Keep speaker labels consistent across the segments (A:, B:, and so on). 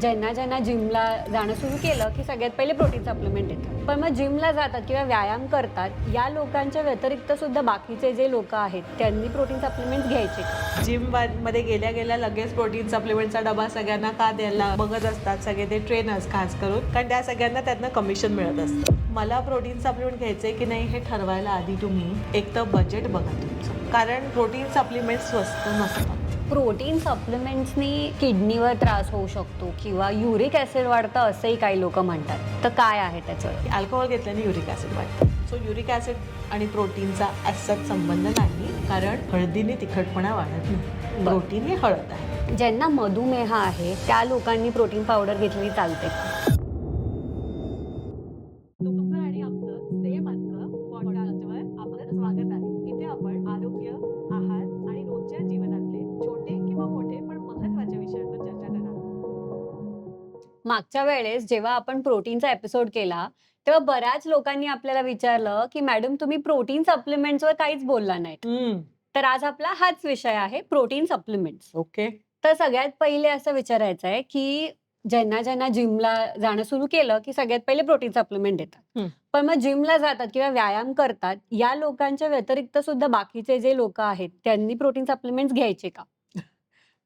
A: ज्यांना ज्यांना जिमला जाणं सुरू केलं, की सगळ्यात पहिले प्रोटीन सप्लिमेंट येतात. पण मग जिमला जातात किंवा व्यायाम करतात, या लोकांच्या व्यतिरिक्त सुद्धा बाकीचे जे लोकं आहेत, त्यांनी प्रोटीन सप्लिमेंट्स घ्यायचे का?
B: मध्ये गेल्या गेल्या लगेच प्रोटीन सप्लिमेंटचा डबा सगळ्यांना का द्यायला बघत असतात सगळे ते ट्रेनर्स खास करून, कारण त्या सगळ्यांना त्यातनं कमिशन मिळत असतं. मला प्रोटीन सप्लिमेंट घ्यायचंय की नाही हे ठरवायला आधी तुम्ही एक तर बजेट बघा तुमचं, कारण प्रोटीन सप्लिमेंट स्वस्त नसतात.
A: प्रोटीन सप्लिमेंट्सनी किडनीवर त्रास होऊ शकतो किंवा युरिक ॲसिड वाढतं असंही काही लोकं म्हणतात. तर काय आहे त्याचं?
B: अल्कोहोल घेतल्याने युरिक ॲसिड वाढतं. सो युरिक ॲसिड आणि प्रोटीनचा ॲज संबंध नाही, कारण हळदीने तिखटपणा वाढत नाही. प्रोटीन हे हळद आहे.
A: ज्यांना मधुमेह आहे, त्या लोकांनी प्रोटीन पावडर घेतलेली चालते का?
B: तुमचं आणि आमचं सेम असतं पॉडकास्टवर आपलं स्वागत आहे. इथे आपण आरोग्य, आहार आणि रोजच्या जीवनातले छोटे किंवा मोठे पण महत्त्वाच्या विषयांवर चर्चा करणार आहोत.
A: मागच्या वेळेस जेव्हा आपण प्रोटीनचा एपिसोड केला, तेव्हा बऱ्याच लोकांनी आपल्याला विचारलं, की "मॅडम तुम्ही प्रोटीन सप्लिमेंट्सवर काहीच बोलला नाहीत." तर आज आपला हाच विषय आहे प्रोटीन सप्लिमेंट्स.
B: ओके.
A: तर सगळ्यात पहिले असं विचारायचं आहे, की ज्यांना ज्यांना जिमला जाणं सुरू केलं, की सगळ्यात पहिले प्रोटीन सप्लिमेंट देतात. पण मग जिमला जातात किंवा व्यायाम करतात, या लोकांच्या व्यतिरिक्त सुद्धा बाकीचे जे लोकं आहेत, त्यांनी प्रोटीन सप्लिमेंट्स घ्यायचे का?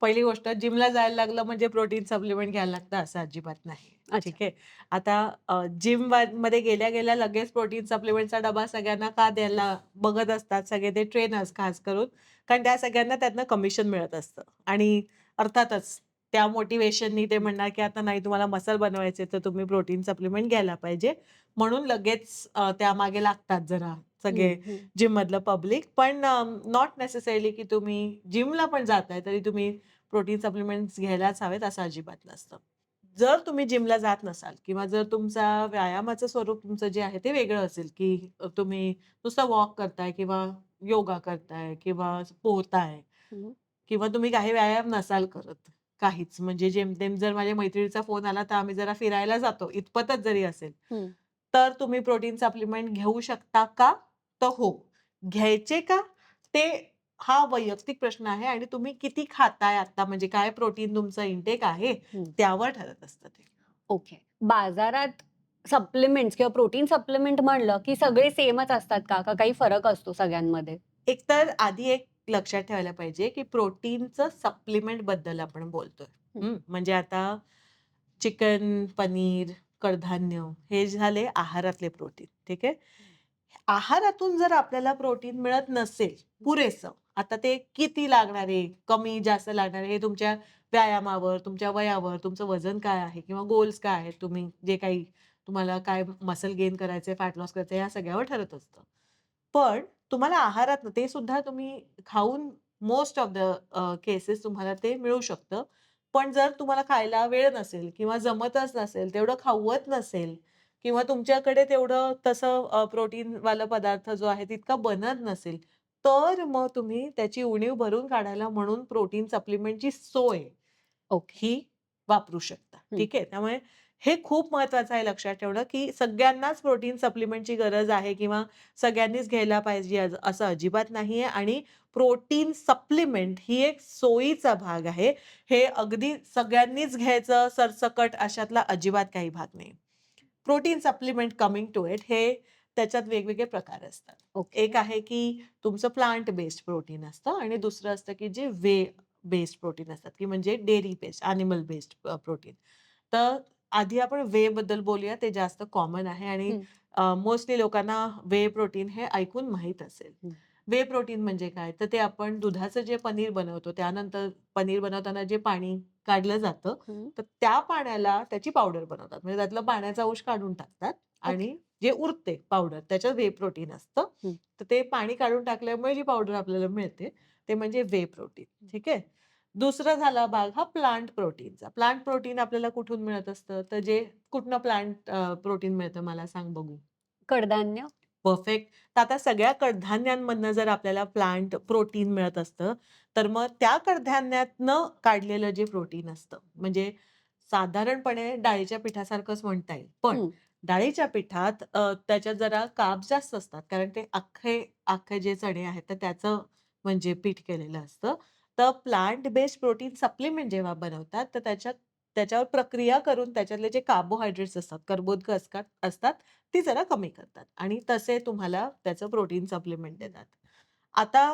B: पहिली गोष्ट जिमला जायला लागलं म्हणजे प्रोटीन सप्लिमेंट घ्यायला लागतं असं अजिबात नाही.
A: अच्छा.
B: ठीक आहे. आता मध्ये गेल्या गेल्या लगेच प्रोटीन सप्लिमेंटचा डबा सगळ्यांना का द्यायला बघत असतात सगळे ते ट्रेनर्स खास करून, कारण त्या सगळ्यांना त्यातनं कमिशन मिळत असतं आणि अर्थातच त्या मोटिव्हेशननी ते म्हणणार, की आता नाही तुम्हाला मसल बनवायचे तर तुम्ही प्रोटीन सप्लिमेंट घ्यायला पाहिजे. म्हणून लगेच त्यामागे लागतात जरा
A: हं,
B: सगळे
A: हं.
B: जिममधलं पब्लिक. पण नॉट नेसेसरीली की तुम्ही जिमला पण जाताय तरी तुम्ही प्रोटीन सप्लिमेंट्स घ्यायलाच हवेत असं अजिबात नसतं. जर तुम्ही जिमला जात नसाल किंवा जर तुमचा व्यायामाचं स्वरूप तुमचं जे आहे ते वेगळं असेल, की तुम्ही नुसतं वॉक करताय किंवा योगा करताय किंवा पोहताय
A: हं,
B: किंवा तुम्ही काही व्यायाम नसाल करत काहीच. म्हणजे जेमतेम जर माझ्या मैत्रिणीचा फोन आला तर आम्ही जरा फिरायला जातो इतपतच जरी असेल,
A: हं.
B: तर तुम्ही प्रोटीन सप्लिमेंट घेऊ शकता का? तर हो. घ्यायचे का? ते हा वैयक्तिक प्रश्न आहे आणि तुम्ही किती खाताय आता म्हणजे काय प्रोटीन तुमचं इंटेक आहे,
A: हं.
B: त्यावर ठरत असतं ते.
A: ओके. बाजारात सप्लिमेंट्स किंवा प्रोटीन सप्लिमेंट म्हणलं, की सगळे सेमच असतात का? का काही फरक असतो सगळ्यांमध्ये?
B: एकतर आधी एक लक्षात ठेवायला पाहिजे, की प्रोटीनचं सप्लिमेंटबद्दल आपण बोलतोय.
A: हं.
B: म्हणजे आता चिकन, पनीर, कडधान्य हे झाले आहारातले प्रोटीन. ठीक आहे. आहारातून जर आपल्याला प्रोटीन मिळत नसेल पुरेसं, आता ते किती लागणार आहे, कमी जास्त लागणार आहे, हे तुमच्या व्यायामावर, तुमच्या वयावर, तुमचं वजन काय आहे किंवा गोल्स काय आहेत, तुम्ही जे काही तुम्हाला काय मसल गेन करायचंय, फॅट लॉस करायचंय, या सगळ्यावर ठरत असतं. पण तुम्हाला आहारातनं ते सुद्धा तुम्ही खाऊन मोस्ट ऑफ द केसेस तुम्हाला ते मिळू शकतं. पण जर तुम्हाला खायला वेळ नसेल किंवा जमतच नसेल, तेवढं खावत नसेल किंवा तुमच्याकडे तेवढं तसं प्रोटीनवाला पदार्थ जो आहे तितका बनत नसेल, तर मग तुम्ही त्याची उणीव भरून काढायला म्हणून प्रोटीन सप्लिमेंटची सोय
A: ओके.
B: ही वापरू शकता.
A: हं.
B: ठीक आहे. त्यामुळे हे खूप महत्वाचं आहे लक्षात ठेवणं, की सगळ्यांनाच प्रोटीन सप्लिमेंटची गरज आहे किंवा सगळ्यांनीच घ्यायला पाहिजे असं अजिबात नाहीये आणि प्रोटीन सप्लिमेंट ही एक सोयीचा भाग आहे. हे अगदी सगळ्यांनीच घ्यायचं सरसकट अशातला अजिबात काही भाग नाही. Protein supplement coming to it हे त्याच्यात वेगवेगळे प्रकार असतात.
A: ओके.
B: एक आहे की तुमचं प्लांट बेस्ड प्रोटीन असतं आणि दुसरं असतं की जे बेस्ड प्रोटीन असतात, की म्हणजे dairy based, animal based protein. तर आधी आपण बद्दल बोलूया. ते जास्त कॉमन आहे आणि
A: हं,
B: मोस्टली लोकांना प्रोटीन हे ऐकून माहीत असेल.
A: हं.
B: प्रोटीन म्हणजे काय? तर ते आपण दुधाचं जे पनीर बनवतो, त्यानंतर पनीर बनवताना जे पाणी काढलं जातं,
A: हं.
B: तर त्या पाण्याला त्याची पावडर बनवतात. म्हणजे त्यातला पाण्याचा अंश काढून टाकतात
A: ओके.
B: आणि जे उरते पावडर त्याच्यात प्रोटीन असतं.
A: हं.
B: तर ते पाणी काढून टाकल्यामुळे जी पावडर आपल्याला मिळते, ते म्हणजे प्रोटीन. ठीक आहे. दुसरा झाला भाग हा प्लांट प्रोटीनचा. प्लांट प्रोटीन आपल्याला कुठून मिळत असतं? तर जे कुठनं प्लांट प्रोटीन मिळतं मला सांग बघू?
A: कडधान्य?
B: परफेक्ट. तर आता सगळ्या कडधान्यांमधनं जर आपल्याला प्लांट प्रोटीन मिळत असतं, तर मग त्या कडधान्यातनं काढलेलं जे प्रोटीन असतं, म्हणजे साधारणपणे डाळीच्या पिठासारखंच म्हणता येईल. पण
A: हं.
B: डाळीच्या पिठात त्याच्यात जरा कार्ब्स जास्त असतात. कारण ते अख्खे अख्खे जे चणे आहेत, तर त्याचं म्हणजे पीठ केलेलं असतं. तर प्लांट बेस्ड प्रोटीन सप्लिमेंट जेव्हा बनवतात, तर त्याच्यात त्याच्यावर प्रक्रिया करून त्याच्यातले जे कार्बोहायड्रेट्स असतात, कर्बोदक असतात ती जरा कमी करतात आणि तसे तुम्हाला त्याचं प्रोटीन सप्लिमेंट देतात. आता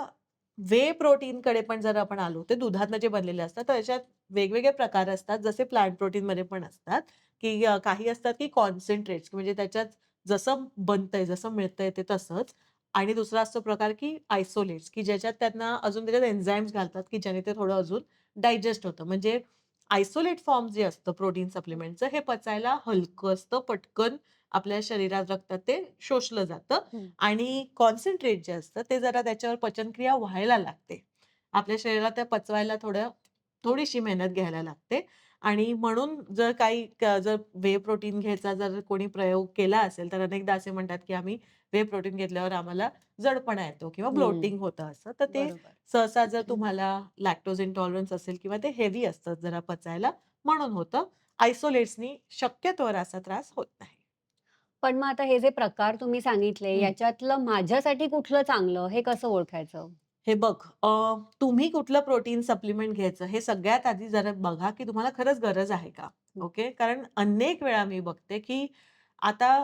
B: व्हे प्रोटीनकडे पण जर आपण आलो, ते दुधातनं जे बनलेले असतात, तर त्याच्यात वेगवेगळे प्रकार असतात. जसे प्लांट प्रोटीनमध्ये पण असतात, की काही असतात की कॉन्सन्ट्रेट्स म्हणजे त्याच्यात जसं बनतंय, जसं मिळतंय ते तसंच आणि दुसरा असतो प्रकार की आयसोलेट्स, की ज्याच्यात त्यांना अजून त्याच्यात एन्झाईम्स घालतात, की ज्याने ते थोडं अजून डायजेस्ट होतं. म्हणजे आयसोलेट फॉर्म जे असतं प्रोटीन सप्लिमेंटचं, हे पचायला हलकं असतं, पटकन आपल्या शरीरात रक्तात ते शोषलं जातं
A: हं.
B: आणि कॉन्सन्ट्रेट जे असतं ते जरा त्याच्यावर पचनक्रिया व्हायला लागते. आपल्या शरीराला त्या पचवायला थोडीशी मेहनत घ्यायला लागते आणि म्हणून जर जर व्हे प्रोटीन घ्यायचा जर कोणी प्रयोग केला असेल, तर अनेकदा असे म्हणतात, की आम्ही व्हे प्रोटीन घेतल्यावर आम्हाला जडपणा येतो किंवा
A: हं.
B: ब्लोटिंग होतं असं. तर ते
A: बरोबर.
B: सहसा जर तुम्हाला लॅक्टोज इंटॉलरन्स असेल किंवा ते हेवी असतं जरा पचायला म्हणून होतं. आयसोलेट्सनी शक्यतोवर असा त्रास होत नाही.
A: पण मग आता हे जे प्रकार तुम्ही सांगितले,
B: हं.
A: याच्यातलं माझ्यासाठी कुठलं चांगलं हे कसं ओळखायचं?
B: हे बघ, तुम्ही कुठलं प्रोटीन सप्लिमेंट घ्यायचं हे सगळ्यात आधी जरा बघा, की तुम्हाला खरंच गरज आहे का?
A: हं.
B: ओके. कारण अनेक वेळा मी बघते, की आता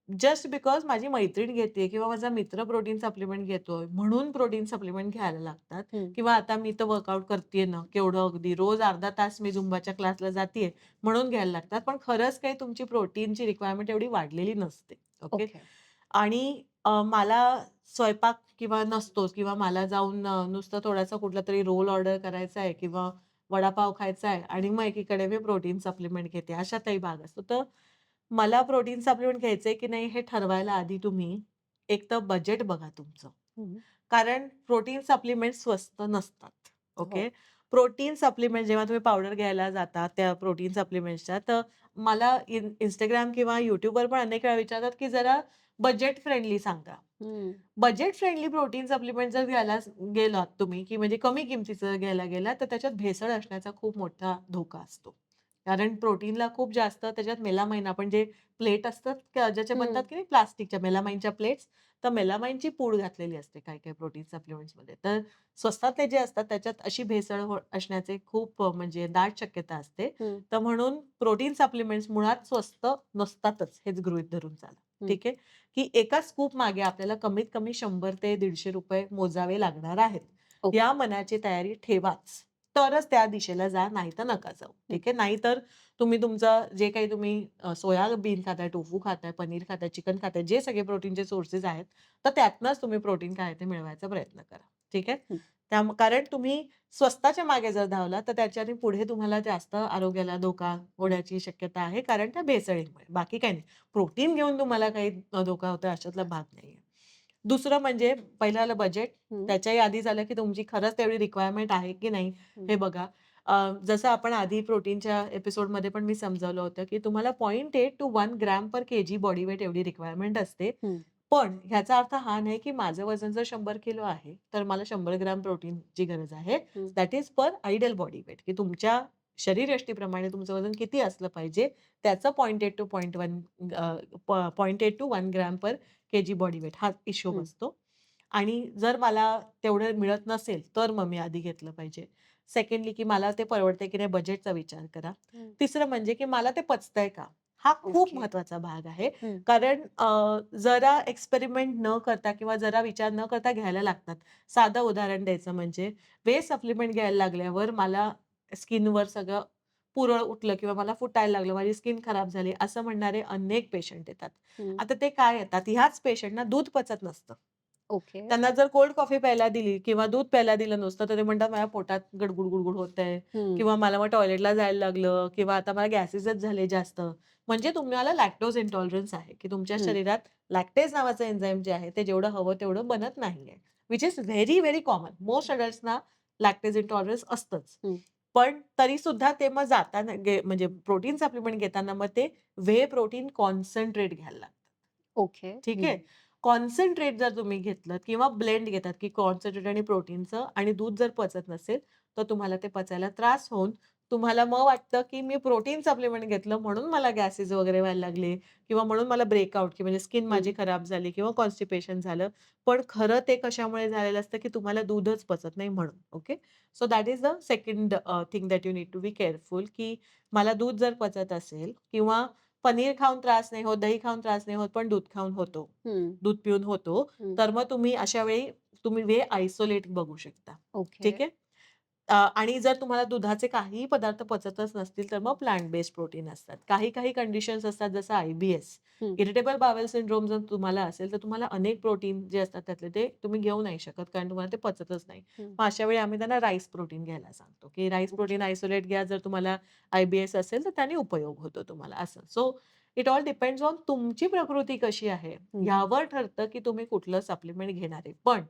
B: जस्ट बिकॉज माझी मैत्रीण घेते किंवा माझा मित्र प्रोटीन सप्लिमेंट घेतोय म्हणून प्रोटीन सप्लिमेंट घ्यायला लागतात
A: हं.
B: किंवा आता मी तर वर्कआउट करतेय ना, केवढं अगदी रोज अर्धा तास मी झुंबाच्या क्लासला जातेय म्हणून घ्यायला लागतात. पण खरंच काही तुमची प्रोटीनची रिक्वायरमेंट एवढी वाढलेली नसते. ओके.
A: ओके.
B: आणि मला स्वयंपाक किंवा नसतोच किंवा मला जाऊन नुसतं थोडासा कुठलातरी रोल ऑर्डर करायचा आहे किंवा वडापाव खायचा आहे आणि मग एकीकडे मी प्रोटीन सप्लिमेंट घेते, अशातही भाग असतो. तर मला प्रोटीन सप्लिमेंट घ्यायचंय की नाही हे ठरवायला आधी तुम्ही एक तर बजेट बघा तुमचं.
A: हं.
B: कारण प्रोटीन सप्लिमेंट्स स्वस्त नसतात.
A: हो.
B: ओके. प्रोटीन सप्लिमेंट जेव्हा तुम्ही पावडर घ्यायला जाता त्या प्रोटीन सप्लिमेंट्सच्या, तर मला Instagram किंवा YouTubeवर पण अनेक वेळा विचारतात, की जरा बजेट फ्रेंडली सांगा.
A: हं.
B: बजेट फ्रेंडली प्रोटीन सप्लिमेंट जर घ्यायला गेलात तुम्ही, की म्हणजे कमी किमतीचं घ्यायला गेलात, तर त्याच्यात भेसळ असण्याचा खूप मोठा धोका असतो. कारण प्रोटीनला खूप जास्त त्याच्यात मेलामाइन आपण जे प्लेट असतात ज्याच्या बनतात
A: हं.
B: की नाही प्लास्टिकच्या मेलामाइनच्या प्लेट्स, तर मेलामाइनची पूड घातलेली असते काही-काही प्रोटीन सप्लिमेंट्समध्ये. तर स्वस्तातले जे असतात त्याच्यात अशी भेसळ असण्याचे खूप म्हणजे दाट शक्यता असते.
A: हं.
B: तर म्हणून प्रोटीन सप्लिमेंट्स मुळात स्वस्त नसतातच हेच गृहीत धरून चाला.
A: हं.
B: ठीक आहे. की एका स्कूप मागे आपल्याला कमीत कमी 100 ते ₹150 मोजावे लागणार आहेत.
A: ओके.
B: या मनाची तयारी ठेवाच. तरच त्या दिशेला जा, नाहीतर नका जाऊ.
A: हं.
B: ठीक आहे. नाहीतर तुम्ही तुमचं जे काही तुम्ही सोयाबीन खाताय, टोफू खाताय, पनीर खाताय, चिकन खाताय, जे सगळे प्रोटीनचे सोर्सेस आहेत, तर त्यातनंच तुम्ही प्रोटीन काय आहे ते मिळवायचा प्रयत्न करा. ठीक आहे.
A: हं.
B: कारण तुम्ही स्वस्ताच्या मागे जर धावलात, तर त्याच्याने पुढे तुम्हाला जास्त आरोग्याला धोका होण्याची शक्यता आहे, कारण त्या भेसळीमुळे. बाकी काही नाही. प्रोटीन घेऊन तुम्हाला काही धोका होतोय अशातला भाग नाहीये. दुसरं म्हणजे पहिलं आलं बजेट.
A: हं.
B: त्याच्याही आधी झालं, की तुमची खरंच तेवढी रिक्वायरमेंट आहे की नाही
A: हं.
B: हे बघा. जसं आपण आधी प्रोटीनच्या एपिसोडमध्ये पण मी समजावलं होतं, की तुम्हाला 0.8 to 1 gram per KG body weight एवढी रिक्वायरमेंट असते.
A: हं.
B: पण ह्याचा अर्थ हा नाही, की माझं वजन जर 100 किलो आहे, तर मला 100 ग्रॅम प्रोटीनची गरज आहे.
A: हं.
B: That is per ideal body weight, की तुमच्या शरीरयष्टीप्रमाणे तुमचं वजन किती असलं पाहिजे, त्याचं 0.8 to 0.1 0.8 to 1 gram per KG body weight हा हिशोब
A: हं.
B: असतो. आणि जर मला तेवढं मिळत नसेल, तर मग मी आधी घेतलं पाहिजे. सेकंडली, की मला ते परवडतंय की नाही बजेटचा विचार करा.
A: हं.
B: तिसरं म्हणजे, की मला ते पचतंय का? हा खूप
A: ओके.
B: महत्वाचा भाग आहे.
A: हं.
B: कारण जरा एक्सपेरिमेंट न करता किंवा जरा विचार न करता घ्यायला लागतात. साधं उदाहरण द्यायचं म्हणजे व्हे सप्लिमेंट घ्यायला लागल्यावर मला स्किनवर सगळं पुरळ उठलं किंवा मला फुटायला लागलं, माझी स्किन खराब झाली, असं म्हणणारे अनेक पेशंट येतात.
A: हं.
B: आता ते काय येतात, ह्याच पेशंटना दूध पचत नसतं.
A: ओके.
B: त्यांना जर कोल्ड कॉफी प्यायला दिली किंवा दूध प्यायला दिलं नुसतं, तर ते म्हणतात माझ्या पोटात गडगुड, गुडगुड होतंय
A: हं.
B: किंवा मला मग टॉयलेटला जायला लागलं किंवा आता मला गॅसेसच झाले जास्त. म्हणजे तुम्हाला लॅक्टोज इंटॉलरन्स आहे, की तुमच्या
A: हं.
B: शरीरात लॅक्टेज नावाचं एन्झाइम जे आहे, ते जेवढं हवं तेवढं बनत नाहीये. Which is very, very common. Most अडल्ट्सना लॅक्टेज इंटॉलरन्स असतंच.
A: हं.
B: पण तरीसुद्धा ते मग जाताना म्हणजे प्रोटीन सप्लिमेंट घेताना मग ते व्हे प्रोटीन कॉन्सन्ट्रेट घ्यायला लागतं.
A: ओके.
B: ठीक
A: हं.
B: आहे. कॉन्सन्ट्रेट जर तुम्ही घेतलत किंवा ब्लेंड घेतात, की कॉन्सन्ट्रेट आणि प्रोटीनचं आणि दूध जर पचत नसेल, तर तुम्हाला ते पचायला त्रास होऊन तुम्हाला मग वाटतं, की मी प्रोटीन सप्लिमेंट घेतलं म्हणून मला गॅसेस वगैरे व्हायला लागले किंवा म्हणून मला ब्रेकआउट की म्हणजे स्किन माझी
A: हं.
B: खराब झाली किंवा कॉन्स्टिपेशन झालं. पण खरं ते कशामुळे झालेलं असतं, की तुम्हाला दूधच पचत नाही म्हणून. Okay. So that is the second thing that you need to be careful, की मला दूध जर पचत असेल किंवा पनीर खाऊन त्रास नाही होत, दही खाऊन त्रास नाही होत, पण दूध खाऊन होतो.
A: हं.
B: दूध पिऊन होतो.
A: हं.
B: तर मग तुम्ही अशा वेळी तुम्ही वे आयसोलेट बघू शकता.
A: ओके.
B: ठीक आहे. आणि जर तुम्हाला दुधाचे काहीही पदार्थ पचतच नसतील, तर मग प्लांट बेस्ड प्रोटीन असतात. काही कंडिशन्स असतात जसं आय-बी-एस,
A: हं.
B: इरिटेबल बावेल सिंड्रोम जर तुम्हाला असेल, तर तुम्हाला अनेक प्रोटीन जे असतात त्यातले ते तुम्ही घेऊ नाही शकत, कारण तुम्हाला ते पचतच नाही.
A: हं.
B: मग अशा वेळी आम्ही त्यांना राईस प्रोटीन घ्यायला सांगतो, की राईस प्रोटीन
A: ओके.
B: आयसोलेट घ्या जर तुम्हाला आय-बी-एस असेल, तर त्याने उपयोग होतो तुम्हाला असं. So it all depends on तुमची प्रकृती कशी आहे,
A: हं.
B: यावर ठरतं, की तुम्ही कुठलं सप्लिमेंट घेणार आहे. पण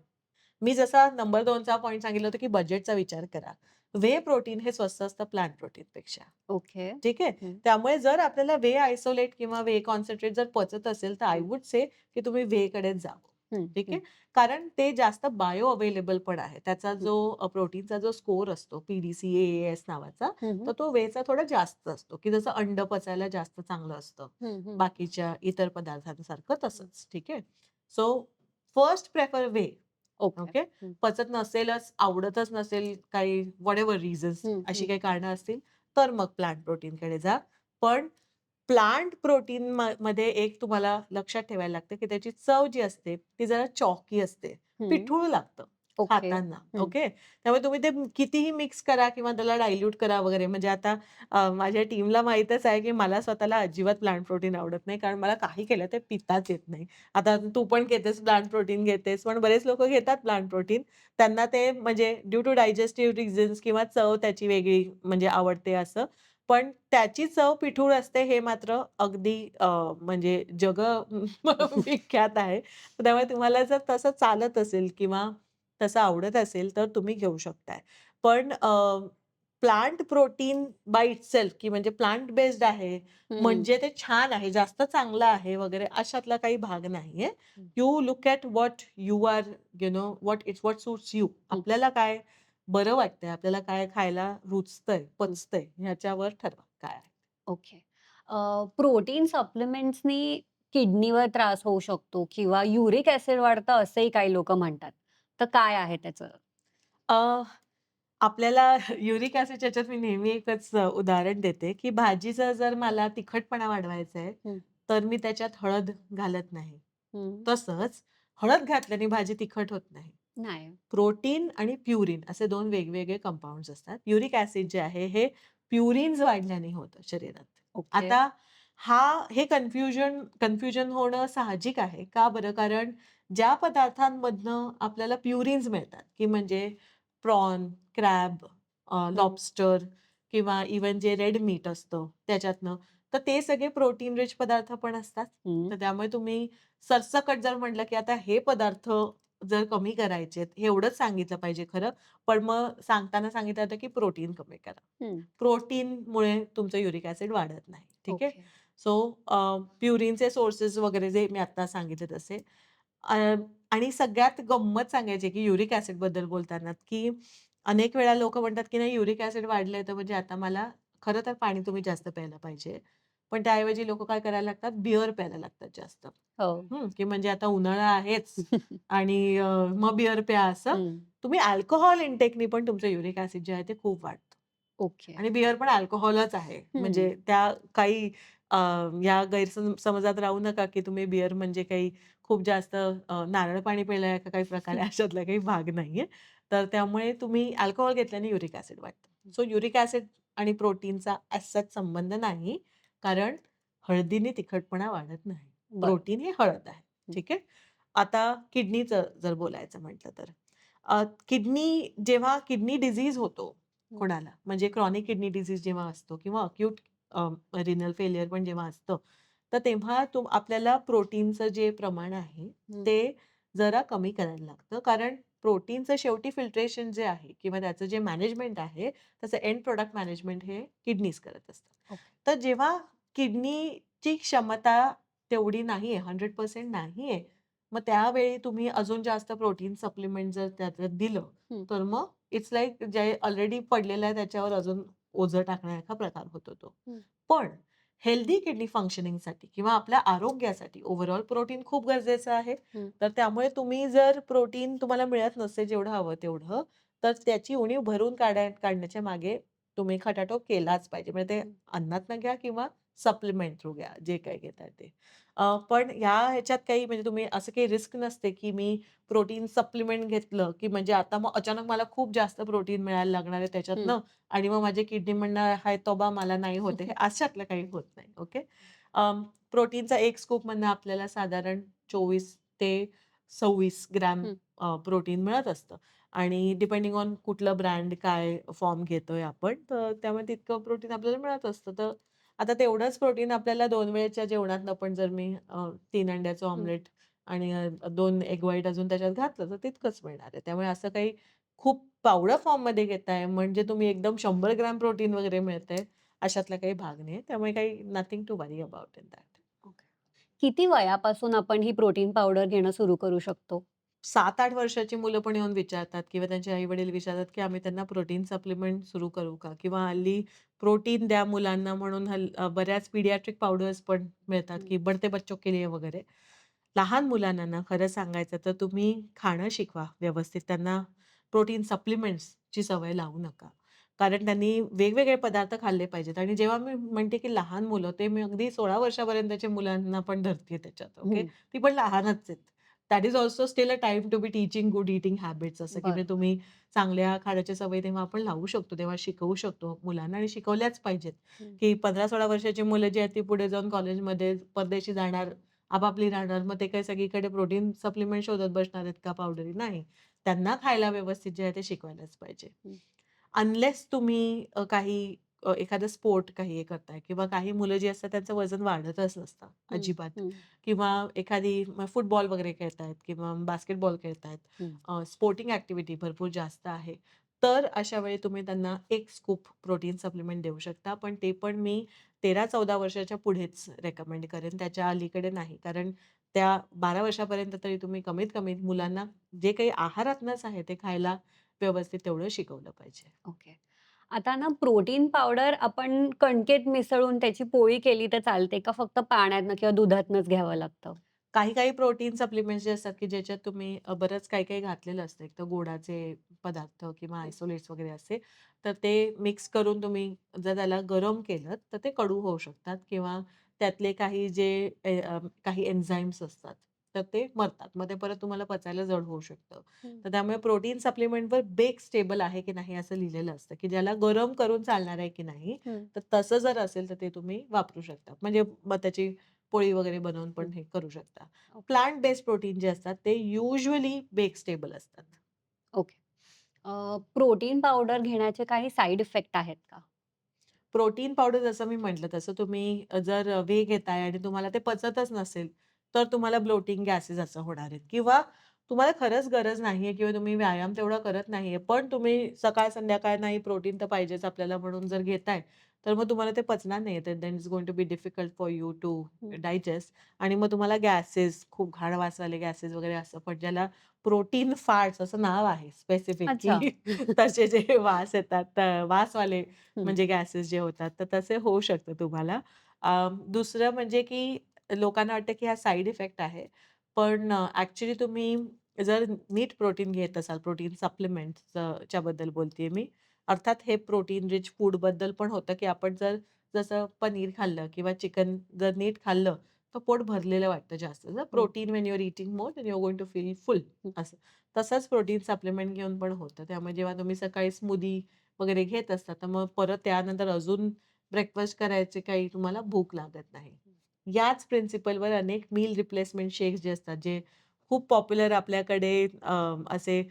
B: मी जसा नंबर 2चा पॉइंट सांगितलं होतं, की बजेटचा विचार करा. व्हे प्रोटीन हे स्वस्त असतं प्लांट प्रोटीनपेक्षा.
A: ओके.
B: ठीक आहे.
A: हं.
B: त्यामुळे जर आपल्याला व्हे आयसोलेट किंवा व्हे कॉन्सन्ट्रेट जर पचत असेल, तर आय
A: हं.
B: वुल्ड से की तुम्ही व्हेकडेच जावं.
A: हं.
B: ठीक
A: हं.
B: आहे. कारण ते जास्त बायो अवेलेबल पण आहे. त्याचा
A: हं.
B: जो प्रोटीनचा जो स्कोर असतो पी-डी-सी-ए-एस नावाचा,
A: हं, हं.
B: तर तो व्हेचा थोडा जास्त असतो, की जसं अंड पचायला जास्त चांगलं असतं.
A: हं, हं.
B: बाकीच्या इतर पदार्थांसारखं तसंच. ठीक आहे. So first prefer whey.
A: Okay.
B: Okay.
A: हं.
B: पचत नसेलच, आवडतच नसेल काही व्हॉटएव्हर रिझन्स
A: हं,
B: अशी
A: हं.
B: काही कारणं असतील, तर मग प्लांट प्रोटीनकडे जा. पण प्लांट प्रोटीन मध्ये एक तुम्हाला लक्षात ठेवायला लागतं, की त्याची चव जी असते, ती जरा चॉकी असते.
A: हं.
B: पिठूळ लागतं
A: ओके.
B: खाताना.
A: हं.
B: ओके. त्यामुळे तुम्ही ते कितीही मिक्स करा किंवा त्याला डायल्यूट करा वगैरे. म्हणजे आता माझ्या टीमला माहीतच आहे, की मला स्वतःला अजिबात प्लांट प्रोटीन आवडत नाही. कारण मला काही केलं ते पिताच येत नाही. आता तू पण घेतेस प्लांट प्रोटीन घेतेस, पण बरेच लोकं घेतात प्लांट प्रोटीन. त्यांना ते म्हणजे ड्यू टू डायजेस्टिव्ह रिझन्स किंवा चव त्याची वेगळी म्हणजे आवडते असं. पण त्याची चव पिठूळ असते हे मात्र अगदी म्हणजे विख्यात आहे. त्यामुळे तुम्हाला जर तसं चालत असेल किंवा तसं आवडत असेल, तर तुम्ही घेऊ शकताय. पण प्लांट प्रोटीन बाय इटसेल्फ की म्हणजे प्लांट बेस्ड आहे,
A: हं.
B: म्हणजे ते छान आहे, जास्त चांगलं आहे वगैरे अशातला काही भाग नाहीये.
A: हं.
B: You look at what you are you know what suits you.
A: हं.
B: आपल्याला काय बरं वाटतंय, आपल्याला काय खायला रुचतंय,
A: हं.
B: पचतंय ह्याच्यावर ठरवा काय आहे.
A: ओके. प्रोटीन सप्लिमेंट्सनी किडनीवर त्रास होऊ शकतो किंवा युरिक ॲसिड वाढतं असंही काही लोकं म्हणतात. तर काय आहे त्याचं?
B: अ, आपल्याला युरिक ॲसिडच्या ह्याच्यात मी नेहमी एकच उदाहरण देते, की भाजीचा जर मला तिखटपणा वाढवायचा आहे,
A: हं.
B: तर मी त्याच्यात हळद घालत नाही.
A: हं.
B: तसंच हळद घातल्याने भाजी तिखट होत नाही.
A: नाही.
B: प्रोटीन आणि प्युरिन असे 2 वेगवेगळे कंपाउंड्स असतात. युरिक ॲसिड जे आहे हे प्युरिन्स वाढल्याने होतं शरीरात.
A: ओके.
B: आता हे कन्फ्युजन होणं साहजिक आहे. का बरं? कारण ज्या पदार्थांमधनं आपल्याला प्युरिन्स मिळतात, की म्हणजे प्रॉन, क्रॅब,
A: हं.
B: लॉबस्टर किंवा इव्हन जे रेड मीट असतं त्याच्यातनं, तर ते सगळे प्रोटीन रिच पदार्थ पण असतात.
A: हं.
B: तर त्यामुळे तुम्ही सरसकट जर म्हटलं, की आता हे पदार्थ जर कमी करायचेत, हे एवढंच सांगितलं पाहिजे खरं. पण मग सांगताना सांगितलं जातं, की प्रोटीन कमी करा.
A: हं.
B: प्रोटीनमुळे तुमचं युरिक ॲसिड वाढत नाही. ठीक आहे.
A: ओके.
B: सो प्युरिनचे सोर्सेस वगैरे जे मी आत्ता सांगितले तसे. अ, आणि सगळ्यात गंमत सांगायची की युरिक ॲसिडबद्दल बोलताना, की अनेक वेळा लोकं म्हणतात, की नाही युरिक ॲसिड वाढलंय तर म्हणजे आता मला खरं तर पाणी तुम्ही जास्त प्यायला पाहिजे. पण त्याऐवजी लोकं काय करायला लागतात, बिअर प्यायला लागतात जास्त.
A: हो.
B: की म्हणजे आता उन्हाळा आहेच आणि मग बिअर प्या असं.
A: हं.
B: तुम्ही अल्कोहल इनटेकनी पण तुमचं युरिक ॲसिड जे आहे ते खूप वाढतं.
A: ओके.
B: आणि बिअर पण अल्कोहलच आहे.
A: हं.
B: म्हणजे त्या काही या समजात राहू नका, की तुम्ही बिअर म्हणजे काही खूप जास्त नारळ पाणी पिलंय का काही प्रकारे अशातला काही भाग नाहीये. तर त्यामुळे तुम्ही अल्कोहल घेतल्याने युरिक ॲसिड वाढतं. सो युरिक ॲसिड आणि प्रोटीनचा ॲज सच संबंध नाही. कारण हळदीने तिखटपणा वाढत नाही.
A: बरं.
B: प्रोटीन हे हळद आहे.
A: हं.
B: ठीक आहे. आता किडनीचं जर बोलायचं म्हटलं तर जेव्हा किडनी डिसीज होतो
A: हं.
B: कोणाला, म्हणजे क्रॉनिक किडनी डिसीज जेव्हा असतो किंवा अक्यूट रिनल फेल्युअर पण जेव्हा असतं, तर तेव्हा आपल्याला प्रोटीनचं जे प्रमाण आहे,
A: हं.
B: ते जरा कमी करायला लागतं. कारण प्रोटीनचं शेवटी फिल्ट्रेशन जे आहे किंवा त्याचं जे मॅनेजमेंट आहे, त्याचं एंड प्रॉडक्ट मॅनेजमेंट हे किडनीज करत असतात.
A: ओके.
B: तर जेव्हा किडनीची क्षमता तेवढी नाहीये, 100% नाहीये, मग त्यावेळी तुम्ही अजून जास्त प्रोटीन सप्लिमेंट जर त्याच्यात दिलं,
A: हं.
B: तर मग इट्स लाइक जे ऑलरेडी पडलेलं आहे त्याच्यावर अजून ओझं टाकण्यासारखा प्रकार होतो तो.
A: हं.
B: पण हेल्दी किडनी फंक्शनिंगसाठी किंवा आपल्या आरोग्यासाठी ओव्हरऑल प्रोटीन खूप गरजेचं आहे.
A: हं.
B: तर त्यामुळे तुम्ही जर प्रोटीन तुम्हाला मिळत नसेल जेवढं हवं तेवढं, तर त्याची उणीव भरून काढण्याच्या मागे तुम्ही खटाटोप केलाच पाहिजे. म्हणजे ते
A: हं.
B: अन्नातनं घ्या किंवा सप्लिमेंट थ्रू घ्या, जे काही घेताय ते. पण ह्याच्यात काही म्हणजे तुम्ही असं काही रिस्क नसते, की मी प्रोटीन सप्लिमेंट घेतलं, की म्हणजे आता मग अचानक मला खूप जास्त प्रोटीन मिळायला लागणार आहे
A: हं.
B: त्याच्यातनं आणि मग माझी किडनी म्हणणार, "हाय तोबा मला नाही होत आहे." अशातलं काही होत नाही. ओके. प्रोटीनचा 1 स्कूपमधनं आपल्याला साधारण 24 ते 26 ग्रॅम
A: हं.
B: प्रोटीन मिळत असतं आणि डिपेंडिंग ऑन कुठलं ब्रँड काय फॉर्म घेतोय आपण, तर त्यामुळे तितकं प्रोटीन आपल्याला मिळत असतं. तर आता तेवढंच प्रोटीन आपल्याला 2 वेळच्या जेवणातनं पण जर मी 3 अंड्याचं
A: हं.
B: ऑमलेट आणि 2 एग व्हाईट अजून त्याच्यात घातलं, तर तितकंच मिळणार आहे. त्यामुळे असं काही खूप पावडर फॉर्ममध्ये घेताय, म्हणजे तुम्ही एकदम 100 ग्रॅम प्रोटीन वगैरे मिळतंय, अशातला काही भाग नाहीये. त्यामुळे काही nothing to worry about in that.
A: Okay. किती वयापासून आपण ही प्रोटीन पावडर घेणं सुरू करू शकतो?
B: 7-8 वर्षाची मुलं पण येऊन विचारतात किंवा त्यांचे आई-वडील विचारतात, की आम्ही त्यांना प्रोटीन सप्लिमेंट सुरू करू का? किंवा हल्ली प्रोटीन द्या मुलांना म्हणून बऱ्याच पिडियाट्रिक पावडर्स पण मिळतात,
A: हं.
B: की बडते बच्चों के लिए वगैरे. लहान मुलांना ना खरं सांगायचं तर तुम्ही खाणं शिकवा व्यवस्थित. त्यांना प्रोटीन सप्लिमेंट्सची सवय लावू नका. कारण त्यांनी वेगवेगळे पदार्थ खाल्ले पाहिजेत आणि जेव्हा मी म्हणते, की लहान मुलं, ते मी अगदी 16 वर्षापर्यंतच्या मुलांना पण धरते त्याच्यात. ओके.
A: हं.
B: ती पण लहानच आहेत. That is also still a time to be teaching good eating habits असं, की म्हणजे
A: बरोबर.
B: तुम्ही चांगल्या खाण्याच्या सवयी तेव्हा आपण लावू शकतो, तेव्हा शिकवू शकतो मुलांना आणि शिकवल्याच पाहिजेत,
A: हं.
B: की 15-16 वर्षाची मुलं जी आहेत ती पुढे जाऊन कॉलेजमध्ये परदेशी जाणार, आपापली राहणार. मग ते काही सगळीकडे प्रोटीन सप्लिमेंट शोधत बसणार आहेत का पावडरी? नाही. त्यांना खायला व्यवस्थित जे आहे ते शिकवायलाच पाहिजे.
A: हं.
B: अनलेस तुम्ही काही एखादं स्पोर्ट काही हे करताय किंवा काही मुलं जी असतात त्यांचं वजन वाढतच नसतं
A: हं.
B: अजिबात
A: हं.
B: किंवा एखादी फुटबॉल वगैरे खेळतायत किंवा बास्केटबॉल खेळतायत.
A: हं.
B: स्पोर्टिंग ॲक्टिव्हिटी भरपूर जास्त आहे. तर अशा वेळी तुम्ही त्यांना 1 स्कूप प्रोटीन सप्लिमेंट देऊ शकता. पण ते पण मी 13-14 वर्षाच्या पुढेच रेकमेंड करेन. त्याच्या अलीकडे नाही. कारण त्या 12 वर्षापर्यंत तरी तुम्ही कमीत कमी मुलांना जे काही आहारातनंच आहे ते खायला व्यवस्थित तेवढं शिकवलं पाहिजे.
A: ओके. आता ना प्रोटीन पावडर आपण कणकेत मिसळून त्याची पोळी केली तर चालते का फक्त पाण्यातनं किंवा दुधातनंच घ्यावं लागतं?
B: काही प्रोटीन सप्लिमेंट्स जे असतात, की ज्याच्यात तुम्ही बरंच काही घातलेलं असतं. एक तर गोडाचे पदार्थ किंवा
A: हं.
B: आयसोलेट्स वगैरे असे. तर ते मिक्स करून तुम्ही जर त्याला गरम केलंत, तर ते कडू होऊ शकतात किंवा त्यातले काही जे काही एन्झाईम्स असतात, तर ते मरतात. मग ते परत तुम्हाला पचायला जड होऊ शकतं.
A: हं.
B: तर त्यामुळे प्रोटीन सप्लिमेंटवर बेक स्टेबल आहे की नाही असं लिहिलेलं असतं, की ज्याला गरम करून चालणार आहे की नाही.
A: हं.
B: तर तसं जर असेल, तर ते तुम्ही वापरू शकता. म्हणजे मग त्याची पोळी वगैरे बनवून
A: हं.
B: पण हे करू शकता.
A: ओके.
B: प्लांट बेस्ड प्रोटीन जे असतात ते युजुअली बेक स्टेबल असतात.
A: ओके. प्रोटीन पावडर घेण्याचे काही साइड इफेक्ट आहेत का?
B: प्रोटीन पावडर जसं मी म्हटलं तसं तुम्ही जर व्हे घेताय आणि तुम्हाला ते पचतच नसेल, तर तुम्हाला ब्लोटिंग, गॅसेस असं होणार आहेत किंवा तुम्हाला खरंच गरज नाहीये किंवा तुम्ही व्यायाम तेवढा करत नाहीये, पण तुम्ही सकाळ-संध्याकाळ नाही प्रोटीन तर पाहिजेच आपल्याला म्हणून जर घेताय, तर मग तुम्हाला ते पचणार नाही. तर then it's going to be difficult for you to
A: hmm.
B: Digest आणि मग तुम्हाला गॅसेस, खूप घाण वासवाले गॅसेस वगैरे असं पण ज्याला प्रोटीन फार्ट्स असं नाव आहे स्पेसिफिक,
A: अच्छा.
B: की तसे जे वास येतात, वासवाले
A: हं.
B: म्हणजे गॅसेस जे होतात, तर तसे होऊ शकतं तुम्हाला. दुसरं म्हणजे की लोकांना वाटतं की हा साइड इफेक्ट आहे. पण तुम्ही जर नीट प्रोटीन घेत असाल, प्रोटीन सप्लिमेंट्सचं च्याबद्दल बोलतीये मी. अर्थात हे प्रोटीन रिच फूडबद्दल पण होतं, की आपण जर जसं पनीर खाल्लं किंवा चिकन जर नीट खाल्लं, तर पोट भरलेलं वाटतं जास्त. जर
A: हो.
B: Protein when you are eating more, then you are going to feel full
A: hmm.
B: असं. तसंच प्रोटीन सप्लिमेंट घेऊन पण होतं. त्यामुळे जेव्हा तुम्ही सकाळी स्मूदी वगैरे घेत असता, तर मग परत त्यानंतर अजून ब्रेकफास्ट करायची काही तुम्हाला भूक लागत नाही. याच प्रिन्सिपलवर अनेक मील रिप्लेसमेंट शेक्स जे असतात, जे खूप पॉप्युलर आपल्याकडे असे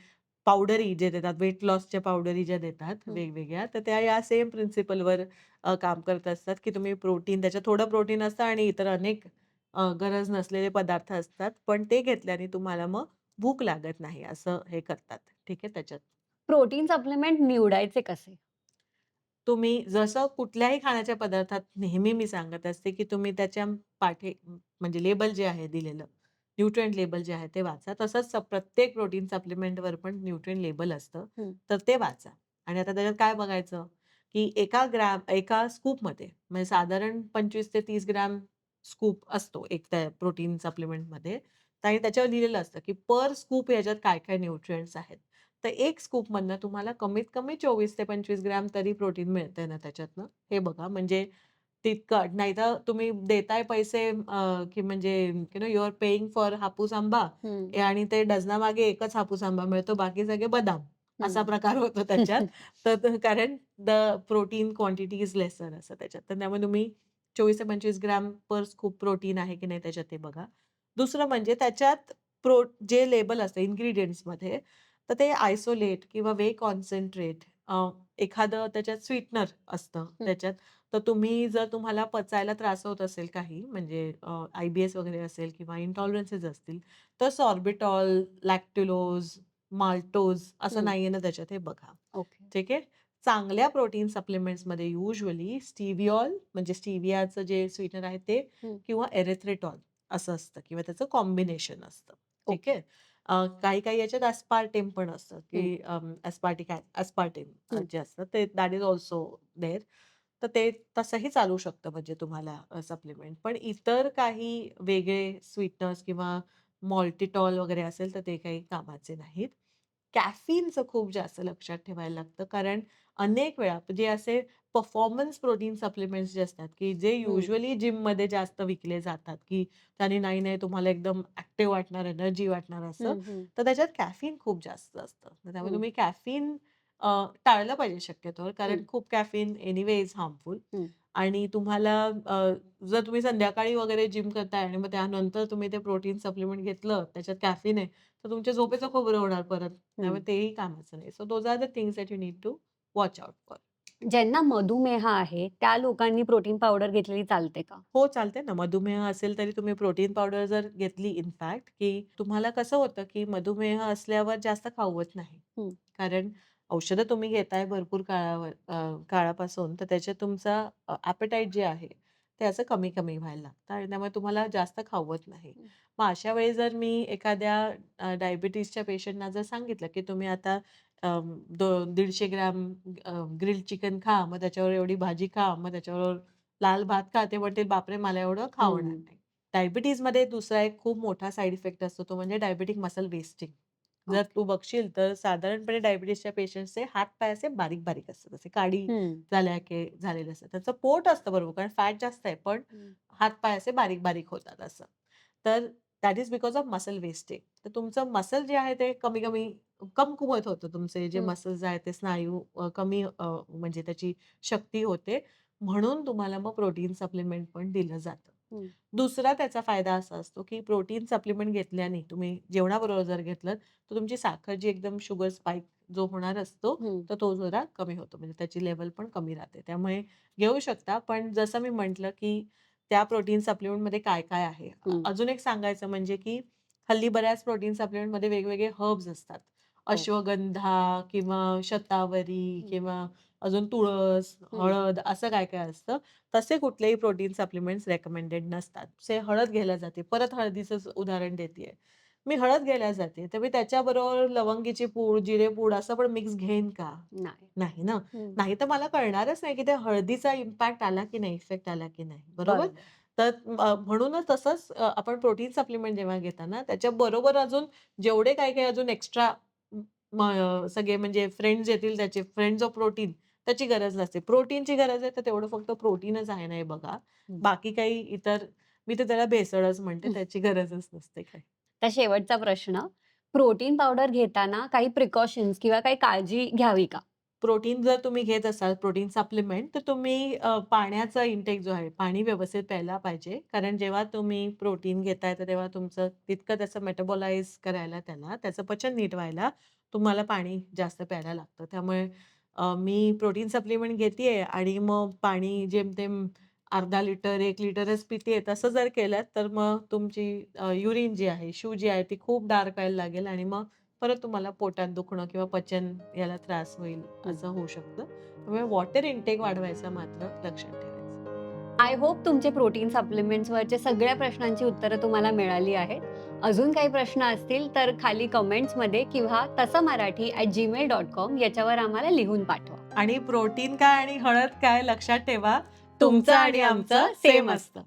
B: पावडरी जे देतात, वेट लॉसच्या पावडरी ज्या देतात
A: हं.
B: वेगवेगळ्या, तर त्या या सेम प्रिन्सिपलवर काम करत असतात, की तुम्ही प्रोटीन त्याच्यात थोडं प्रोटीन असतं आणि इतर अनेक गरज नसलेले पदार्थ असतात. पण ते घेतल्याने तुम्हाला मग भूक लागत नाही, असं हे करतात. ठीक आहे त्याच्यात.
A: प्रोटीन सप्लिमेंट निवडायचे कसे?
B: तुम्ही जसं कुठल्याही खाण्याच्या पदार्थात नेहमी मी सांगत असते, की तुम्ही त्याच्या म्हणजे लेबल जे आहे दिलेलं, न्यूट्रिएंट लेबल जे आहे ते वाचा. तसंच प्रत्येक प्रोटीन सप्लिमेंटवर पण न्यूट्रिएंट लेबल असतं.
A: हं.
B: तर ते वाचा. आणि आता त्याच्यात काय बघायचं, की एका स्कूपमध्ये म्हणजे साधारण 25 ते 30 ग्रॅम स्कूप असतो एक त्या प्रोटीन सप्लिमेंटमध्ये आणि त्याच्यावर लिहिलेलं असतं, की पर स्कूप ह्याच्यात काय-काय न्यूट्रिएंट्स आहेत. तर एक स्कूपमधनं तुम्हाला कमीत कमी 24 ते 25 ग्रॅम तरी प्रोटीन मिळतंय ना त्याच्यातनं, हे बघा. म्हणजे तितकं नाहीतर तुम्ही देताय पैसे की म्हणजे यू आर पेइंग फॉर हापूस आंबा आणि ते डझनामागे एकच हापूस आंबा मिळतो, बाकी सगळे बदाम असा प्रकार होतो त्याच्यात. कारण the protein quantity is lesser असं त्याच्यात. तर त्यामुळे तुम्ही 24 ते 25 ग्रॅम पर स्कूप प्रोटीन आहे की नाही त्याच्यात ते बघा. दुसरं म्हणजे त्याच्यात जे लेबल असतं इन्ग्रीडियंट्समध्ये, तर ते आयसोलेट किंवा वे कॉन्सन्ट्रेट एखादं त्याच्यात स्वीटनर असतं त्याच्यात. तर जर तुम्हाला पचायला त्रास होत असेल काही म्हणजे आय-बी-एस वगैरे असेल किंवा इंटॉलरन्सेस असतील, तर सॉर्बिटॉल, लॅक्टुलोज, माल्टोज असं नाहीये ना त्याच्यात हे बघा.
A: ओके.
B: ठीक आहे. चांगल्या प्रोटीन सप्लिमेंट्समध्ये युजुअली स्टिविऑल म्हणजे स्टिवियाचं जे स्वीटनर आहे ते किंवा एरिथ्रिटॉल असं असतं किंवा त्याचं कॉम्बिनेशन असतं. ठीक
A: ओके.
B: आहे. काही-काही याच्यात अस्पार्टेम पण असतं, की अस्पार्टेम जे असतं ते दॅट इज अल्सो देअर. तर ते तसंही चालू शकतं म्हणजे तुम्हाला सप्लिमेंट. पण इतर काही वेगळे स्वीटनर्स किंवा मॉल्टिटॉल वगैरे असेल तर ते काही कामाचे नाहीत. कॅफीनचं खूप जास्त लक्षात ठेवायला लागतं. कारण अनेक वेळा जे असे परफॉर्मन्स प्रोटीन सप्लिमेंट्स जे असतात, की जे युजुअली जिममध्ये जास्त विकले जातात, की त्याने नाही तुम्हाला एकदम ॲक्टिव्ह वाटणार, एनर्जी वाटणार असं. तर त्याच्यात कॅफीन खूप जास्त असतं. तर त्यामुळे तुम्ही कॅफीन टाळलं पाहिजे शक्यतोवर कारण खूप कॅफीन एनिवे इज हार्मफुल आणि तुम्हाला जर तुम्ही संध्याकाळी वगैरे जिम करताय आणि मग त्यानंतर तुम्ही ते प्रोटीन सप्लिमेंट घेतलं, त्याच्यात कॅफीन आहे, तर तुमच्या झोपेचं खोबरं होणार परत. त्यामुळे तेही कामाचं नाही. So those are the things that you need to watch out for.
A: ज्यांना मधुमेह आहे, त्या लोकांनी प्रोटीन पावडर घेतलेली चालते का?
B: हो, चालते ना. मधुमेह असेल तरी तुम्ही प्रोटीन पावडर जर घेतली इनफॅक्ट, की तुम्हाला कसं होतं, की मधुमेह असल्यावर जास्त खावत नाही.
A: हं.
B: कारण औषधं तुम्ही घेताय भरपूर काळापासून, तर त्याच्यात तुमचा ॲपेटाईट जे आहे, ते असं कमी-कमी व्हायला लागतं आणि त्यामुळे तुम्हाला जास्त खावत नाही. मग अशा वेळी जर मी एखाद्या डायबिटीजच्या पेशंटना जर सांगितलं, की तुम्ही आता 150 ग्रॅम ग्रिल्ड चिकन खा, मग त्याच्यावर एवढी भाजी खा, मग त्याच्याबरोबर लाल भात खा, ते म्हणतील, "बापरे! मला एवढं खावणार नाही." डायबिटीजमध्ये दुसरा एक खूप मोठा साइड इफेक्ट असतो, तो म्हणजे डायबेटिक मसल वेस्टिंग. जर
A: ओके.
B: तू बघशील तर साधारणपणे डायबिटीसच्या पेशंट्सचे हात-पाय असे बारीक-बारीक असतात. असे काडी
A: हं.
B: झालेले असतात. त्यांचं पोट असतं बरोबर, कारण फॅट जास्त आहे, पण हात-पाय असे बारीक-बारीक होतात असं. तर that is because of muscle wasting. तर तुमचं मसल जे आहे ते कमी-कमी कमकुवत होतं. तुमचे जे मसल्स आहेत ते स्नायू कमी म्हणजे त्याची शक्ती होते. म्हणून तुम्हाला मग प्रोटीन सप्लिमेंट पण दिलं जातं. दुसरा त्याचा फायदा असा असतो, की प्रोटीन सप्लिमेंट घेतल्याने तुम्ही जेवणाबरोबर जर घेतलत, तर तुमची साखर जी एकदम शुगर स्पाइक जो होणार असतो, तर तो जरा कमी होतो. म्हणजे त्याची लेव्हल पण कमी राहते. त्यामुळे घेऊ शकता. पण जसं मी म्हटलं, की त्या प्रोटीन सप्लिमेंटमध्ये काय-काय आहे? अजून एक सांगायचं म्हणजे, की हल्ली बऱ्याच प्रोटीन सप्लिमेंटमध्ये वेगवेगळे हर्ब्स असतात.
A: हो.
B: अश्वगंधा किंवा शतावरी किंवा अजून तुळस, हळद असं काय-काय असतं. तसे कुठलेही प्रोटीन सप्लिमेंट्स रेकमेंडेड नसतात. हळद घ्यायला जाते. परत हळदीचंच उदाहरण देतीये. मी हळद घ्यायला जाते, तर मी त्याच्याबरोबर लवंगीची पूड, जिरेपूड असं पण मिक्स घेईन का?
A: नाही.
B: नाही ना. नाही तर मला कळणारच नाही, की त्या हळदीचा इम्पॅक्ट आला की नाही, इफेक्ट आला की नाही. बरोबर?
A: बरोबर.
B: तर म्हणूनच तसंच आपण प्रोटीन सप्लिमेंट जेव्हा घेताना त्याच्याबरोबर अजून जेवढे काही-काही अजून एक्स्ट्रा सगळे म्हणजे फ्रेंड्स येतील त्याचे फ्रेंड्स ऑफ प्रोटीन त्याची गरज नसते. प्रोटीनची गरज आहे, तर तेवढं फक्त प्रोटीनच आहे ना हे बघा. बाकी काही इतर मी तर त्याला भेसळच म्हणते. त्याची गरजच नसते काही.
A: तर शेवटचा प्रश्न, प्रोटीन पावडर घेताना काही प्रिकॉशन्स किंवा काही काळजी घ्यावी का?
B: प्रोटीन जर तुम्ही घेत असाल, प्रोटीन सप्लिमेंट, तर तुम्ही पाण्याचा इंटेक जो आहे, पाणी व्यवस्थित प्यायला पाहिजे. कारण जेव्हा तुम्ही प्रोटीन घेताय, तर तेव्हा तुमचं तितकं त्याचं मेटाबोलाइज करायला त्याचं पचन नीट व्हायला तुम्हाला पाणी जास्त प्यायला लागतं. त्यामुळे मी प्रोटीन सप्लिमेंट घेतीये आणि मग पाणी जेमतेम अर्धा लिटर, 1 लिटरच पितीये. तसं जर केलं, तर मग तुमची युरिन जी आहे, शू जी आहे, ती खूप डार्क व्हायला लागेल आणि मग परत तुम्हाला पोटात दुखणं किंवा पचन याला त्रास होईल असं होऊ शकतं. त्यामुळे वॉटर इंटेक वाढवायचा मात्र लक्षात ठेवायचं.
A: आय होप तुमचे प्रोटीन सप्लिमेंट्सवरचे सगळ्या प्रश्नांची उत्तरं तुम्हाला मिळाली आहेत. अजून काही प्रश्न असतील तर खाली कमेंट्समध्ये किंवा तसं मराठी@gmail.com याच्यावर आम्हाला लिहून पाठवा.
B: आणि प्रोटीन काय आणि हळद काय लक्षात ठेवा, तुमचं आणि आमचं सेम असतं.